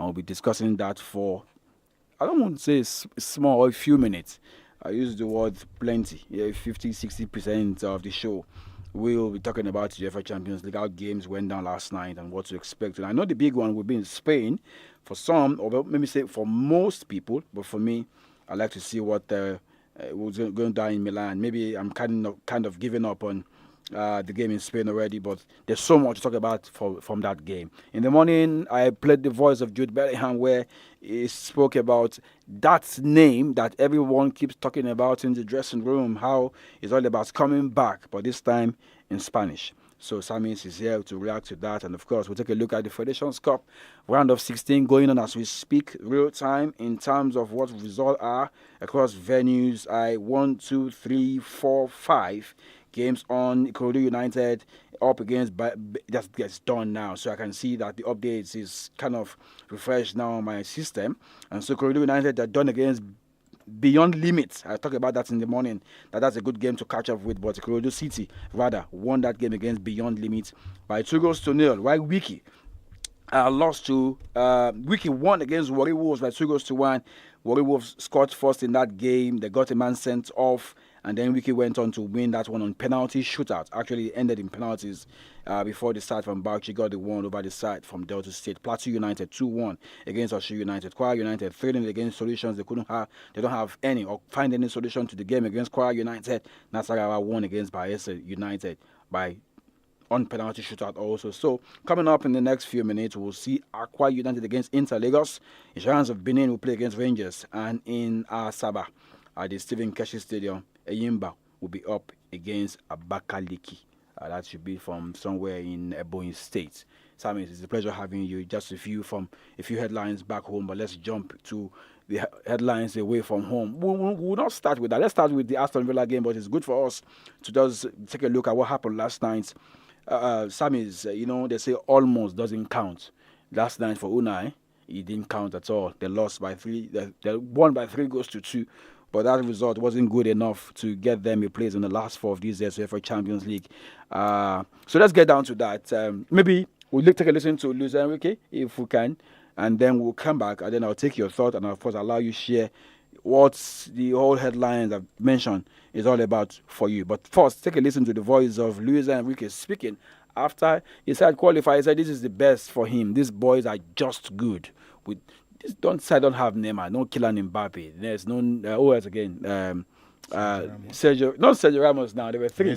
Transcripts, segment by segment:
we'll be discussing that for, I don't want to say small or a few minutes. I use the word plenty. 50-60% of the show we'll be talking about the UEFA Champions League, how games went down last night and what to expect. And I know the big one will be in Spain for some, or maybe say for most people, but for me, I like to see what was going down in Milan. Maybe I'm kind of giving up on the game in Spain already, but there's so much to talk about from that game. In the morning, I played the voice of Jude Bellingham, where he spoke about that name that everyone keeps talking about in the dressing room, how it's all about coming back, but this time in Spanish. So SAMIES is here to react to that, and of course we'll take a look at the Federations Cup round of 16 going on as we speak, real time in terms of what results are across venues. 1, 2, 3, 4, 5 games on. 𝐿 United up against, that gets done now, so I can see that the updates is kind of refreshed now on my system. And so 𝐿 United are done against Beyond Limits. I talked about that in the morning, that's a good game to catch up with, but 𝐿 City rather won that game against Beyond Limits by 2-0, while 𝐷𝐿 lost to 𝐷𝐿 won against Warri Wolves by 2-1. Warri Wolves scored first in that game. They got a man sent off, and then 𝐷𝐿 went on to win that one on penalty shootout. Actually, it ended in penalties before the side from Bauchi got the one over the side from Delta State. Plateau United 2-1 against Osun United. Kwara United 3-0 against Solutions. They don't have any or find any solution to the game against Kwara United. Nasarawa won against Bayelsa United by on penalty shootout also. So coming up in the next few minutes, we'll see Akwa United against INT'L Lagos. Insurance of Benin will play against Rangers, and in Asaba at the Stephen Keshi Stadium, Eyimba will be up against Abakaliki. That should be from somewhere in Ebonyi State. SAMIES, it's a pleasure having you. Just a few headlines back home, but let's jump to the headlines away from home. We'll not start with that. Let's start with the Aston Villa game, but it's good for us to just take a look at what happened last night. SAMIES, they say almost doesn't count. Last night for Unai, it didn't count at all. They lost by 3. They won by 3-2. But that result wasn't good enough to get them a place in the last 4 of these years for Champions League. So let's get down to that. Maybe we'll take a listen to Luis Enrique, if we can, and then we'll come back, and then I'll take your thought, and of course allow you share what the whole headlines I've mentioned is all about for you. But first, take a listen to the voice of Luis Enrique speaking after he said qualify. He said this is the best for him. These boys are just good. Don't have Neymar, no Kylian Mbappe. There's no who else again? Sergio Ramos. Now there were 3.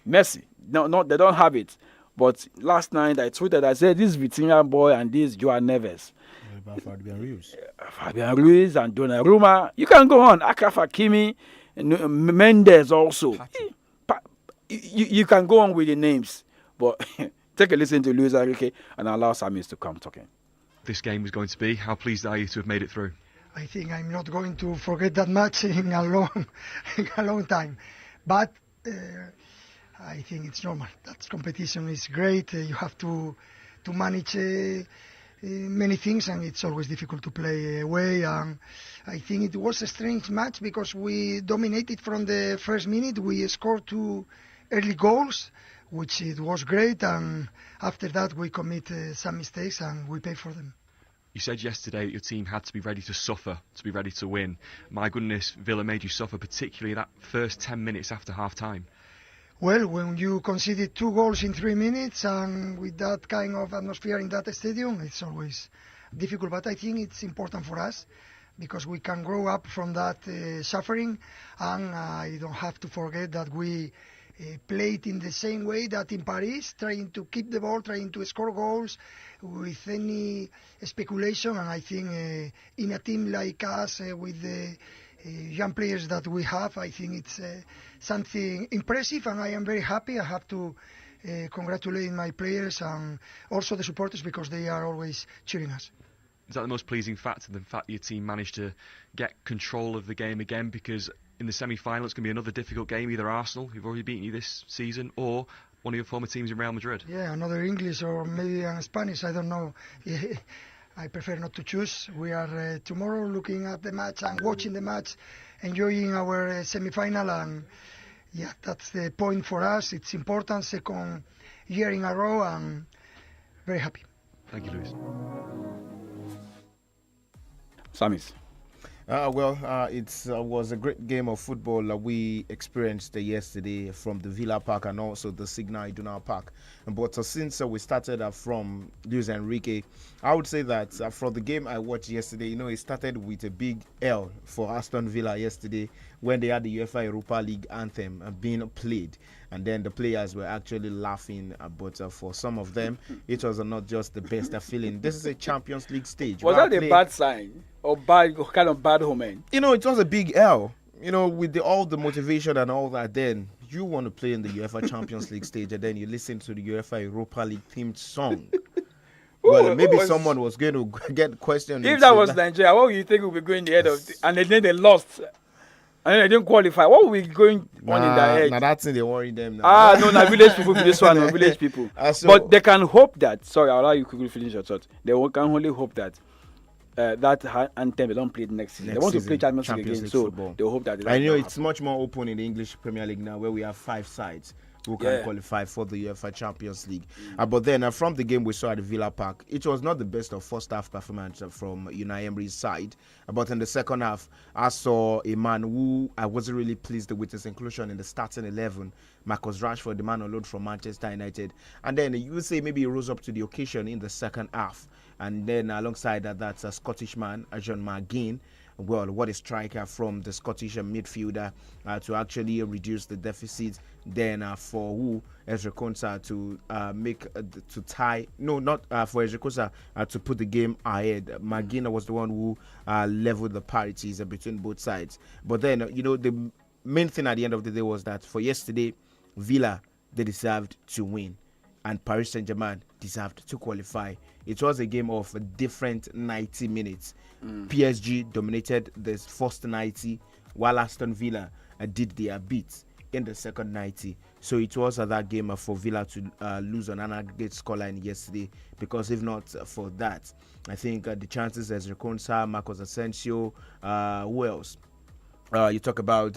Messi. No, they don't have it. But last night I tweeted, I said this Vitinha boy and this Joao Neves. Fabian Ruiz and Donnarumma. You can go on. Achraf Hakimi, Mendes also. You can go on with the names, but take a listen to Luis Enrique and allow SAMIES to come talking. This game was going to be. How pleased are you to have made it through? I think I'm not going to forget that match in a long time, but I think it's normal. That competition is great. You have to manage many things, and it's always difficult to play away. I think it was a strange match because we dominated from the first minute. We scored 2 early goals, which it was great, and after that we commit some mistakes and we pay for them. You said yesterday that your team had to be ready to suffer, to be ready to win. My goodness, Villa made you suffer, particularly that first 10 minutes after half-time. Well, when you conceded 2 goals in 3 minutes and with that kind of atmosphere in that stadium, it's always difficult. But I think it's important for us because we can grow up from that suffering, and I don't have to forget that we played in the same way that in Paris, trying to keep the ball, trying to score goals with any speculation. And I think in a team like us, with the young players that we have, I think it's something impressive, and I am very happy. I have to congratulate my players and also the supporters because they are always cheering us. Is that the most pleasing factor, the fact that your team managed to get control of the game again? Because in the semi-final, it's going to be another difficult game, either Arsenal, who've already beaten you this season, or one of your former teams in Real Madrid. Yeah, another English or maybe an Spanish, I don't know. I prefer not to choose. We are tomorrow looking at the match and watching the match, enjoying our semi-final, and yeah, that's the point for us. It's important, 2nd year in a row, and very happy. Thank you, Luis. SAMIES. It was a great game of football we experienced yesterday from the Villa Park and also the Signal Iduna Park. But since we started from Luis Enrique, I would say that for the game I watched yesterday, it started with a big L for Aston Villa yesterday when they had the UEFA Europa League anthem being played. And then the players were actually laughing, but for some of them, it was not just the best feeling. This is a Champions League stage. Was that a bad sign or kind of bad omen? It was a big L. With all the motivation and all that, then you want to play in the UEFA Champions League stage, and then you listen to the UEFA Europa League themed song. Well, maybe someone was going to get questioned. If that was Nigeria, what would you think would be going the head of? And then they lost. And they didn't qualify. What would be going on in their head? Nah, that's in they worry them now. No, village people for this one, no, village people. But they can hope that. Sorry, I'll allow you quickly finish your thought. They can only hope that that anthem they don't play it next season. They want to play Champions League again, so they hope that. I know it's much more open in the English Premier League now, where we have 5 sides who can qualify for the UEFA Champions League. But then from the game we saw at the Villa Park, it was not the best of first half performance from Unai Emery's side. But in the second half, I saw a man who I wasn't really pleased with his inclusion in the starting 11, Marcus Rashford, the man on loan from Manchester United. And then you would say maybe he rose up to the occasion in the second half. And then alongside that's a Scottish man, John McGinn. Well, what a striker from the Scottish midfielder to actually reduce the deficit. Then for 𝐒𝐻𝐿 to tie. No, not for 𝐻𝐿 to put the game ahead. McGinn was the one who leveled the parities between both sides. But then, the main thing at the end of the day was that for yesterday, Villa, they deserved to win. And Paris Saint-Germain deserved to qualify. It was a game of a different 90 minutes. PSG dominated the first 90, while Aston Villa did their bit in the second 90. So it was that game for Villa to lose on an aggregate scoreline yesterday, because if not for that, I think the chances as Reconsa, Marcos Asensio, who else? You talk about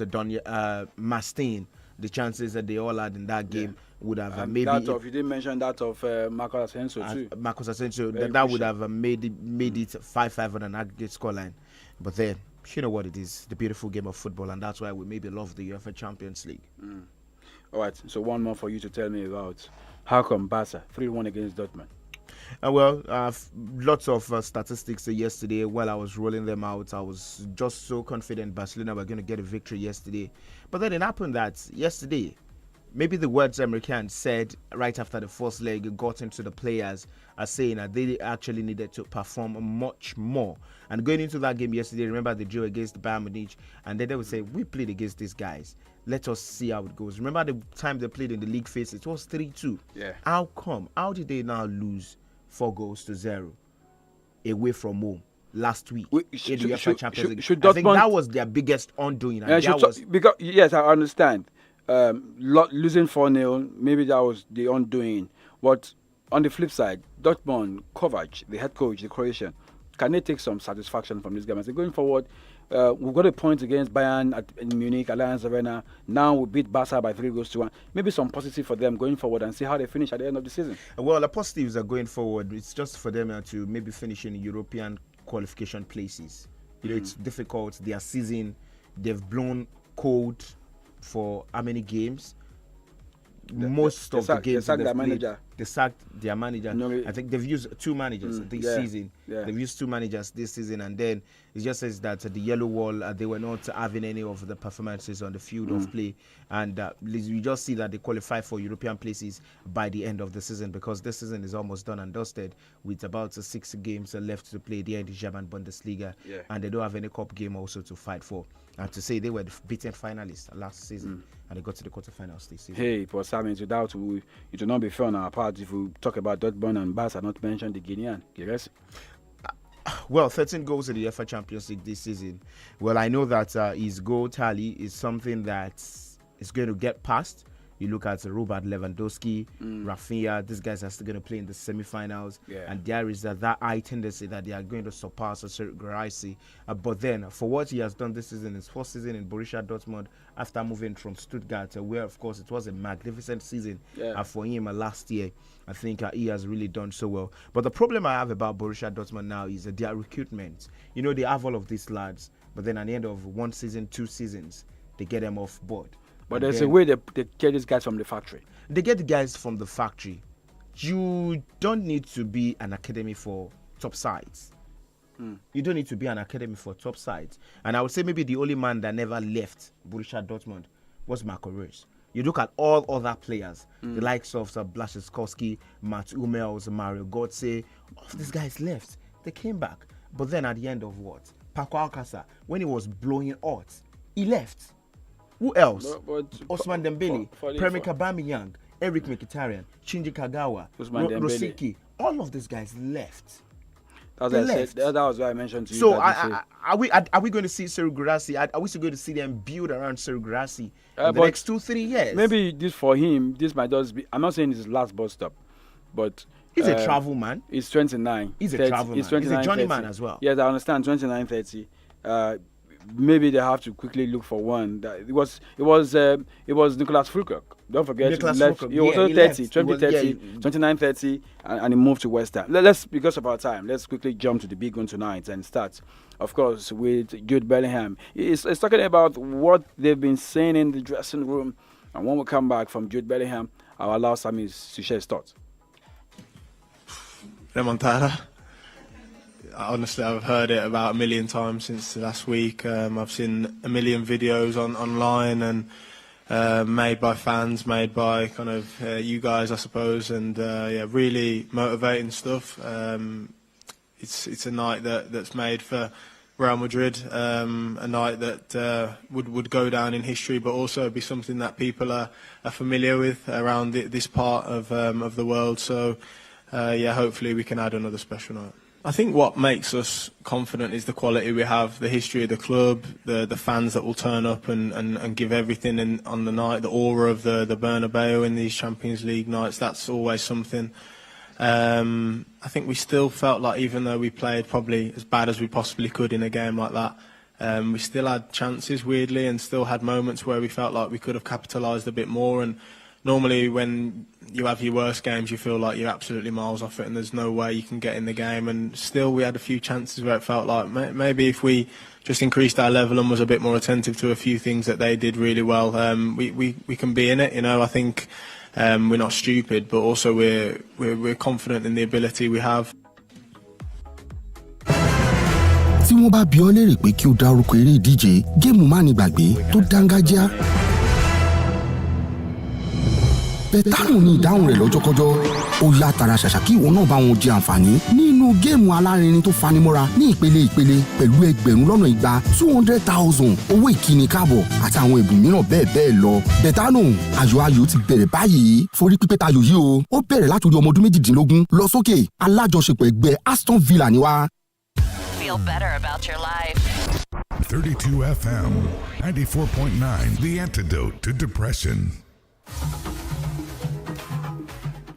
Mastin. The chances that they all had in that game would have maybe. You didn't mention that of Marcos Asensio too. Marcos Asensio, that would have made it 5-5 on an aggregate scoreline. But then, you know what it is, the beautiful game of football, and that's why we maybe love the UEFA Champions League. All right, so one more for you to tell me about. How come Barca 3-1 against Dortmund? Lots of statistics yesterday. While I was rolling them out, I was just so confident Barcelona were going to get a victory yesterday. But then it happened that yesterday, maybe the words American said right after the first leg got into the players are saying that they actually needed to perform much more. And going into that game yesterday, remember they drew against Bayern Munich, and then they would say, we played against these guys. Let us see how it goes. Remember the time they played in the league phase, it was 3-2. Yeah. How come? How did they now lose 4-0 away from home last week in the UEFA Champions League? I think that was their biggest undoing. Because yes, I understand. Losing 4-0, maybe that was the undoing. But on the flip side, Dortmund, Kovac, the head coach, the Croatian, can they take some satisfaction from this game? I say going forward, we've got a point against Bayern in Munich, Allianz Arena. Now we beat Barca by 3-1. Maybe some positive for them going forward and see how they finish at the end of the season. Well, the positives are going forward. It's just for them to maybe finish in European qualification places. It's difficult. Their season, they've blown cold for how many games? Most of the games they sacked their manager. No, I think they've used 2 managers this season. Yeah. They've used 2 managers this season, and then it just says that the yellow wall, they were not having any of the performances on the field of play, and you just see that they qualify for European places by the end of the season, because this season is almost done and dusted with about 6 games left to play there in the German Bundesliga, and they don't have any cup game also to fight for. And to say they were the beaten finalists last season, and they got to the quarterfinals this season. Hey, Paul SAMIES, without it will not be fair on our part if we talk about Dortmund and Barca, not mention the Guinean. Yes. Well, 13 goals in the UEFA Champions League this season. Well, I know that his goal tally is something that is going to get passed You look at Robert Lewandowski, Rafinha. These guys are still going to play in the semi-finals, and there is that high tendency that they are going to surpass 𝐂𝐿. But then, for what he has done this season, his first season in Borussia Dortmund, after moving from Stuttgart, where of course it was a magnificent season for him last year, I think he has really done so well. But the problem I have about Borussia Dortmund now is their recruitment. You know, they have all of these lads, but then at the end of one season, 2 seasons, they get them off board. But there's a way they get these guys from the factory. They get the guys from the factory. You don't need to be an academy for top sides. You don't need to be an academy for top sides. And I would say maybe the only man that never left Borussia Dortmund was Marco Reus. You look at all other players, the likes of Blaszczykowski, Mats Hummels, Mario Götze, all of these guys left. They came back. But then at the end of what? Paco Alcácer, when he was blowing out, he left. Who else? Ousmane Dembele, Pierre-Emerick Aubameyang, Eric Mkhitaryan, Shinji Kagawa, Rosicky. All of these guys left. That was what I mentioned to you. So are we going to see 𝐶𝐶 Guirassy? Are we still going to see them build around 𝐶𝐶 Guirassy in the next 2-3 years? Maybe this for him, this might just be. I'm not saying it's his last bus stop, but he's a travel man. He's 29. He's a travel man. He's a journey man as well. Yes, I understand. 29, 30. Maybe they have to quickly look for one. It was Nicolas Fulkrug. Don't forget, he was 30, 29, 30, and he moved to West Ham. Let's, because of our time, let's quickly jump to the big one tonight and start, of course, with Jude Bellingham. It's talking about what they've been saying in the dressing room, and when we come back from Jude Bellingham, I'll allow SAMIES to share his thoughts. Remontada. Honestly, I've heard it about 1 million times since last week. I've seen 1 million videos online and made by fans, made by kind of you guys, I suppose, and really motivating stuff. It's a night that's made for Real Madrid, a night that would go down in history, but also be something that people are familiar with around this part of the world. So, hopefully we can add another special night. I think what makes us confident is the quality we have, the history of the club, the fans that will turn up and give everything on the night, the aura of the Bernabeu in these Champions League nights. That's always something. I think we still felt like, even though we played probably as bad as we possibly could in a game like that, we still had chances, weirdly, and still had moments where we felt like we could have capitalised a bit more. And normally when you have your worst games, you feel like you're absolutely miles off it and there's no way you can get in the game. And still we had a few chances where it felt like maybe if we just increased our level and was a bit more attentive to a few things that they did really well, we can be in it. You know, I think we're not stupid, but also we're confident in the ability we have. Tí wọ́n bá bi ọ́ léèrè pé kí o dárúkọ eré ìdíje géèmù mánigbàgbé tó dángájá, Bẹ̀tánù ni ìdáhùn rẹ̀ lọ́jọ́kọ́jọ́. Ó yá tara ṣàṣà kí ìwọ náà bá wọn jẹ àǹfààní nínú géèmù alárinrin tó fanimọ́ra ní ìpele pẹ̀lú ẹgbẹ̀rún lọ́nà igba 200,000 owó ìkíni káàbọ̀ àti àwọn ẹ̀bùn mìíràn bẹ́ẹ̀ lọ. Bẹ̀tánù ayọ̀ ti bẹ̀rẹ̀ báyìí. Forí pípẹ́ tayò yìí o. Ó bẹ̀rẹ̀ látòrí ọmọ ọdún 18 lọ sókè. Alájọṣepọ̀ ẹgbẹ́ Aston Villa ni wá. Feel better about your life. 32 FM 94.9, the antidote to depression.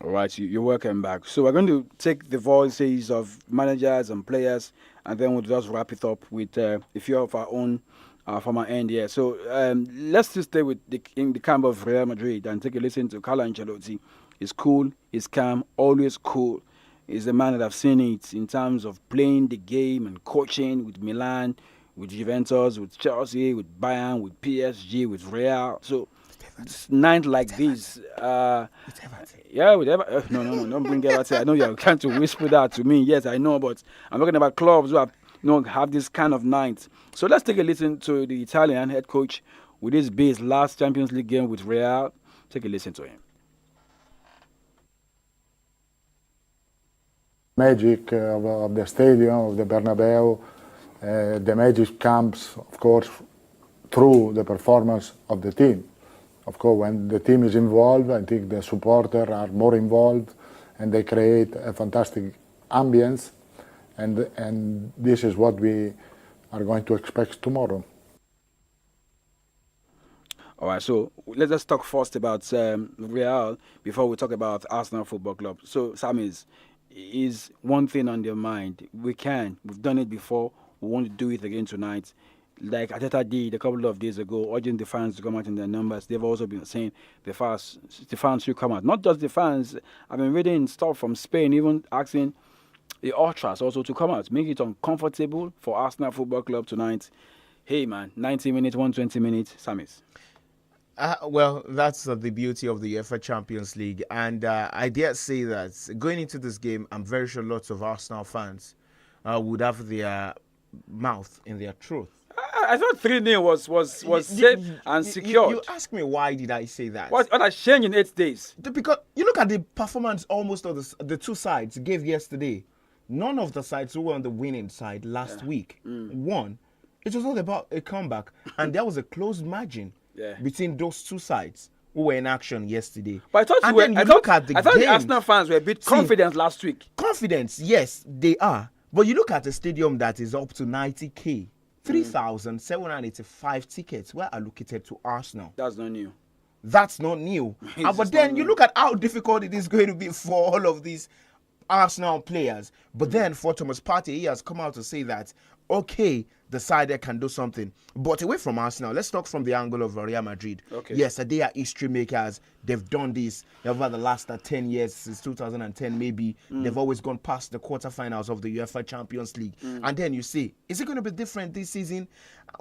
All right, you're welcome back. So we're going to take the voices of managers and players, and then we'll just wrap it up with a few of our own from our end here. So let's just stay in the camp of Real Madrid and take a listen to Carlo Ancelotti. He's cool, he's calm, always cool. He's the man that I've seen it in terms of playing the game and coaching with Milan, with Juventus, with Chelsea, with Bayern, with PSG, with Real. So night like this, yeah, with Everton. No, don't bring Everton. I know you're trying to whisper that to me. Yes, I know, but I'm talking about clubs who have this kind of night. So let's take a listen to the Italian head coach with his base last Champions League game with Real. Take a listen to him. Magic of the stadium, of the Bernabeu, the magic comes, of course, through the performance of the team. Of course, when the team is involved, I think the supporters are more involved and they create a fantastic ambience, and this is what we are going to expect tomorrow. All right, so let's just talk first about Real before we talk about Arsenal Football Club. So, Samis, is one thing on your mind? We've done it before. We want to do it again tonight. Like Ateta did a couple of days ago, urging the fans to come out in their numbers. They've also been saying the fans should come out. Not just the fans. I've been reading stuff from Spain, even asking the ultras also to come out, make it uncomfortable for Arsenal Football Club tonight. Hey man, 90 minutes, 120 minutes, Samis. Well, that's the beauty of the UEFA Champions League. And I dare say that going into this game, I'm very sure lots of Arsenal fans would have their mouth in their throat. I thought 3-0 was safe and secured. You ask me why did I say that? What has changed in 8 days? Because you look at the performance almost of the two sides gave yesterday. None of the sides who were on the winning side last week won. It was all about a comeback. And there was a close margin between those two sides who were in action yesterday. But I thought the Arsenal fans were a bit confident last week. Confidence, yes, they are. But you look at a stadium that is up to 90K. 3,785 tickets were allocated to Arsenal. That's not new. That's not new. But then you look at how difficult it is going to be for all of these Arsenal players. But then for Thomas Partey, he has come out to say that, okay, the side there can do something. But away from Arsenal, let's talk from the angle of Real Madrid. Okay. Yes, they are history makers. They've done this over the last 10 years, since 2010 maybe. They've always gone past the quarterfinals of the UEFA Champions League. And then you say, is it going to be different this season?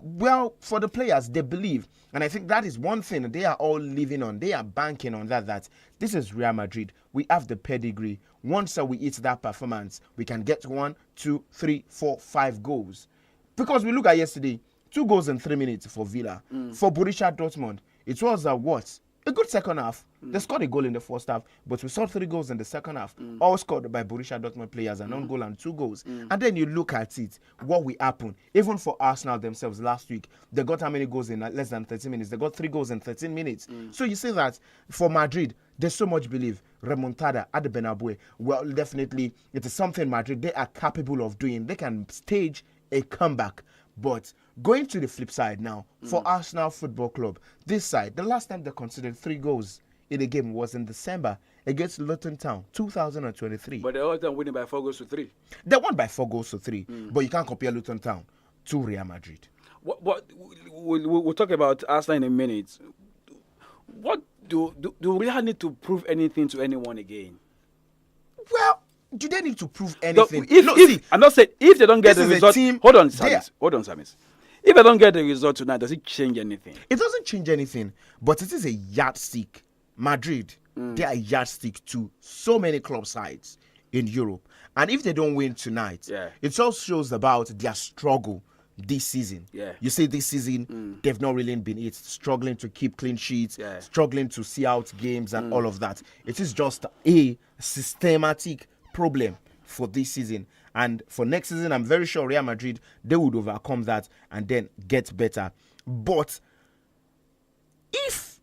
Well, for the players, they believe. And I think that is one thing they are all living on. They are banking on that this is Real Madrid. We have the pedigree. Once we hit that performance, we can get 1, 2, 3, 4, 5 goals. Because we look at yesterday, 2 goals in 3 minutes for Villa. For Borussia Dortmund, it was a good second half. They scored a goal in the first half, but we saw 3 goals in the second half, all scored by Borussia Dortmund players, an own goal and 2 goals. And then you look at it, what will happen? Even for Arsenal themselves last week, they got how many goals in less than 13 minutes? They got 3 goals in 13 minutes. So you see that for Madrid, there's so much belief. Remontada at the Bernabeu. Well, definitely, it is something Madrid, they are capable of doing. They can stage a comeback. But going to the flip side now, for Arsenal Football Club, this side, the last time they considered 3 goals in a game was in December against Luton Town, 2023. But they all done winning by 4 goals to 3. They won by 4 goals to 3. But you can't compare Luton Town to Real Madrid. We'll talk about Arsenal in a minute. What do Real need to prove anything to anyone again? Well, do they need to prove anything? I'm not saying if they don't get the result. Hold on, Samis. If they don't get the result tonight, does it change anything? It doesn't change anything, but it is a yardstick. Madrid, they are a yardstick to so many club sides in Europe. And if they don't win tonight, it also shows about their struggle this season. You say this season, they've not really been it, struggling to keep clean sheets, struggling to see out games and all of that. It is just a systematic problem for this season, and for next season I'm very sure Real Madrid, they would overcome that and then get better. But if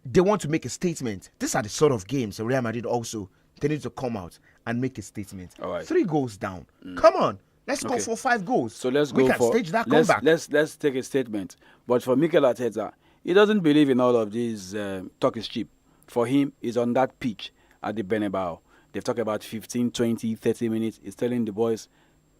they want to make a statement, these are the sort of games Real Madrid also, they need to come out and make a statement. 3 goals down, come on, let's go for 5 goals. So let's we go can for stage that comeback. Let's take a statement. But for Mikel Arteta, he doesn't believe in all of these talk is cheap. For him, he's on that pitch at the Bernabeu. They've talked about 15, 20, 30 minutes. He's telling the boys,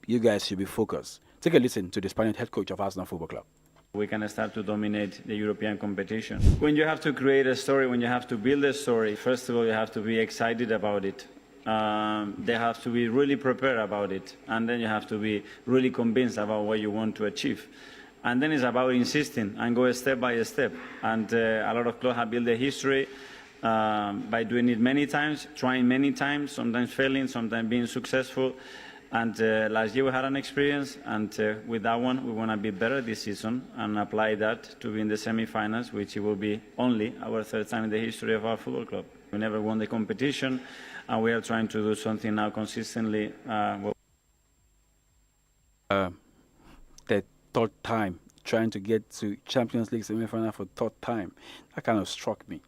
you guys should be focused. Take a listen to the Spanish head coach of Arsenal Football Club. We can start to dominate the European competition. When you have to create a story, when you have to build a story, first of all, you have to be excited about it. They have to be really prepared about it. And then you have to be really convinced about what you want to achieve. And then it's about insisting and go step by step. And a lot of clubs have built a history by doing it many times, trying many times, sometimes failing, sometimes being successful. And last year we had an experience, and with that one we want to be better this season and apply that to be in the semi-finals, which it will be only our 3rd time in the history of our football club. We never won the competition, and we are trying to do something now consistently. The 3rd time, trying to get to Champions League semi-final for 3rd time. That kind of struck me.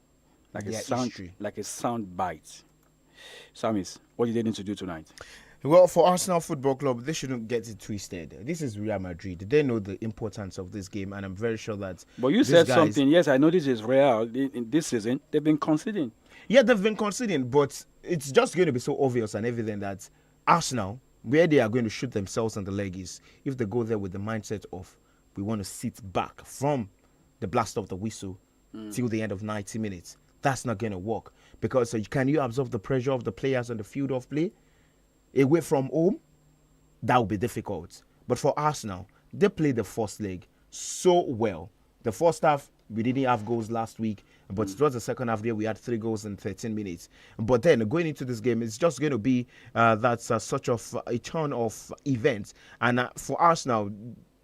Like a sound bite. Samis, what did they need to do tonight? Well, for Arsenal Football Club, they shouldn't get it twisted. This is Real Madrid. They know the importance of this game, and I'm very sure that. But you said something. Yes, I know this is Real. In this season, they've been conceding. Yeah, they've been conceding, but it's just going to be so obvious and evident that Arsenal, where they are going to shoot themselves in the leg, is if they go there with the mindset of we want to sit back from the blast of the whistle till the end of 90 minutes. That's not going to work, because can you absorb the pressure of the players on the field of play? Away from home, that will be difficult. But for Arsenal, they played the first leg so well. The first half, we didn't have goals last week, but it was the second half there we had 3 goals in 13 minutes. But then going into this game, it's just going to be such of a turn of events. And for Arsenal,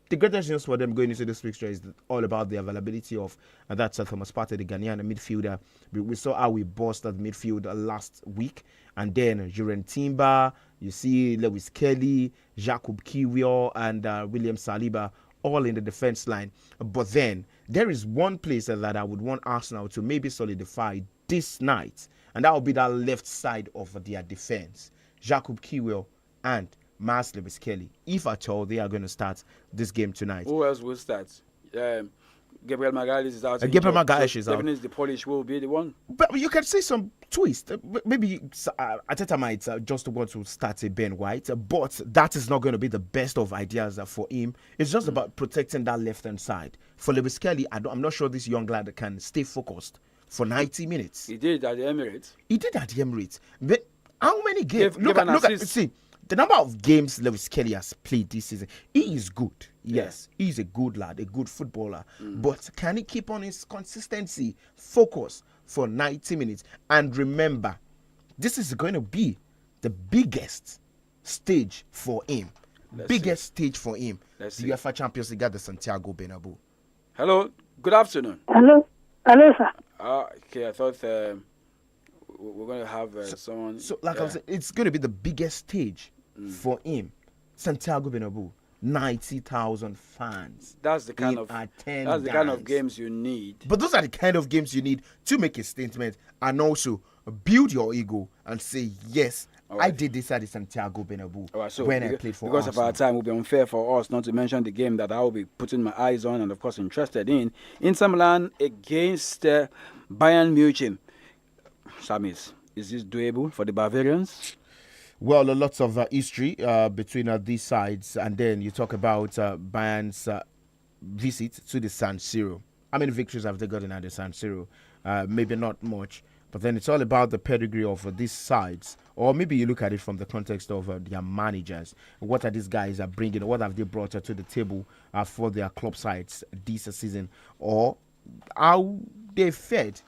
the greatest news for them going into this fixture is all about the availability of Thomas Partey, the Ghanaian midfielder. We saw how we busted midfield last week. And then Juren Timber, you see Lewis Kelly, Jacob Kiwior, and William Saliba all in the defense line. But then there is one place that I would want Arsenal to maybe solidify this night, and that would be that left side of their defense. Jacob Kiwior and Mas Lewis Kelly. If at all, they are going to start this game tonight. Who else will start? Gabriel Magalhaes is out. Gabriel Magalhaes is out. Definitely the Polish will be the one. But you can see some twist. Maybe Arteta might just want to start a Ben White, but that is not going to be the best of ideas for him. It's just about protecting that left-hand side. For Lewis Kelly, I'm not sure this young lad can stay focused for 90 minutes. He did at the Emirates. But how many games? Look at see. The number of games Lewis Kelly has played this season, he is good. Yes, he's a good lad, a good footballer. But can he keep on his consistency, focus for 90 minutes? And remember, this is going to be the biggest stage for him. Stage for him. The UEFA Champions League at the Santiago Bernabeu. Hello, good afternoon. Hello, sir. Okay, I thought we're going to have someone. So, like I said, it's going to be the biggest stage for him. Santiago Bernabeu, 90,000 fans. That's the kind of games you need. But those are the kind of games you need to make a statement and also build your ego and say, yes, I did this at the Santiago Bernabeu when I played for because Arsenal. Of our time, it will be unfair for us not to mention the game that I will be putting my eyes on and, of course, interested in. Inter Milan against Bayern Munich. SAMIES, is this doable for the Bavarians? Well, lots of history between these sides, and then you talk about Bayern's visit to the San Siro. How many victories have they gotten at the San Siro? Maybe not much, but then it's all about the pedigree of these sides, or maybe you look at it from the context of their managers. What are these guys bringing? What have they brought to the table for their club sides this season, or how they fared?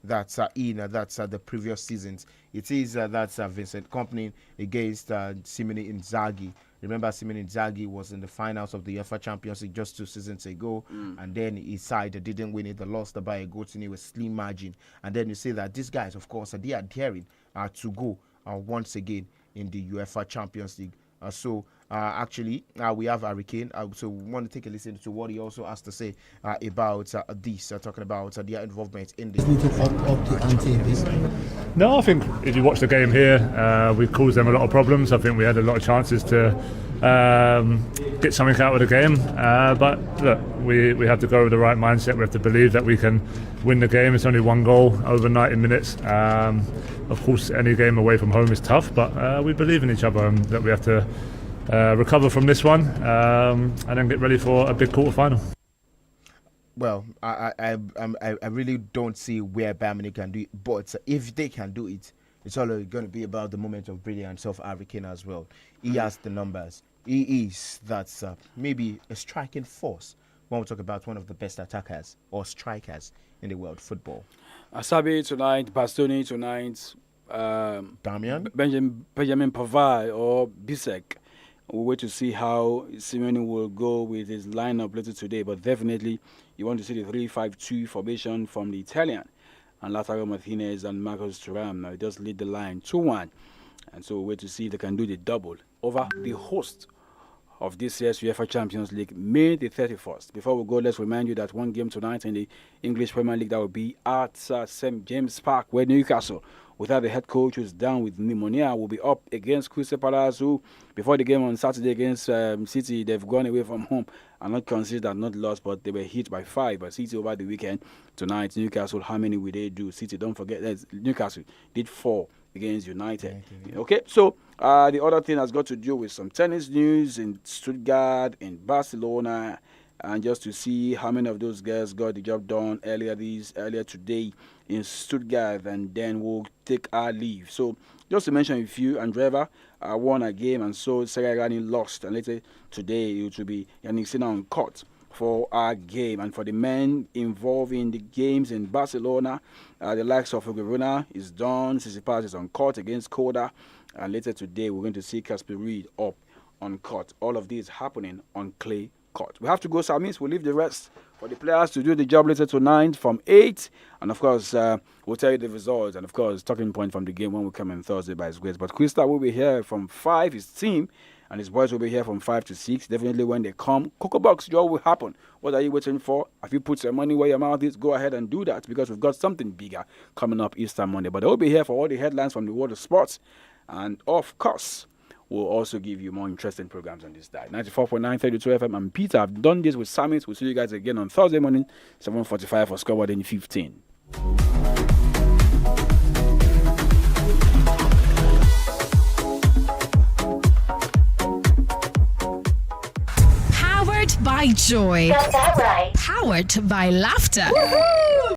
That's the previous seasons. It is that's Vincent Kompany against Simone Inzaghi. Remember, Simone Inzaghi was in the finals of the UEFA Champions League just 2 seasons ago, and then his side didn't win it. They lost by a goal to a slim margin. And then you see that these guys, of course, they are daring to go once again in the UEFA Champions League. Actually, we have 𝐒𝐿. So we want to take a listen to what he also has to say about this, talking about their involvement in this. No, I think if you watch the game here, we caused them a lot of problems. I think we had a lot of chances to get something out of the game. But look, we have to go with the right mindset. We have to believe that we can win the game. It's only 1 goal over 90 minutes. Of course, any game away from home is tough, but we believe in each other and that we have to recover from this one and then get ready for a big quarter-final. Well, I really don't see where Bayern Munich can do it, but if they can do it, it's all going to be about the moment of brilliance of 𝐒𝐿 as well. He has the numbers. He is maybe a striking force when we talk about one of the best attackers or strikers in the world football. Asabi tonight, Bastoni tonight, Damian, Benjamin Pavard or Bisek. We'll wait to see how Simeone will go with his lineup later today, but definitely you want to see the 3-5-2 formation from the Italian. And Lautaro Martinez and Marcos Thuram now just lead the line 2-1. And so we'll wait to see if they can do the double over the host of this year's UEFA Champions League, May the 31st. Before we go, let's remind you that one game tonight in the English Premier League that will be at St. James Park, where Newcastle without the head coach who's down with pneumonia, will be up against Crystal Palace, who, before the game on Saturday against City, they've gone away from home and not considered, not lost, but they were hit by 5 by City over the weekend. Tonight, Newcastle, how many will they do? City, don't forget, Newcastle did 4 against United. Okay, so the other thing has got to do with some tennis news in Stuttgart, in Barcelona, and just to see how many of those girls got the job done earlier today in Stuttgart, and then we'll take our leave. So just to mention a few, Andreeva won a game, and so Sergei Rani lost, and later today it will be Yannick Sinner on court for our game. And for the men involved in the games in Barcelona, the likes of Ugaruna is done, Tsitsipas is on court against Koda, and later today we're going to see Casper Ruud up on court. All of these happening on clay court. We have to go, Samis. We'll leave the rest for the players to do the job later tonight from 8, and of course we'll tell you the results, and of course talking point from the game when we come in Thursday by his grace. But Crystal will be here from 5, his team and his boys will be here from 5 to 6. Definitely when they come, Cocoa Box job will happen. What are you waiting for? If you put your money where your mouth is, go ahead and do that, because we've got something bigger coming up Easter Monday. But they'll be here for all the headlines from the world of sports, and of course we'll also give you more interesting programs on this diet. 94.9 32 FM. I'm Peter. I've done this with SAMIES. We'll see you guys again on Thursday morning, 7:45 for Scoreboard in 15. Powered by joy. Got that right. Powered by laughter. Woo-hoo!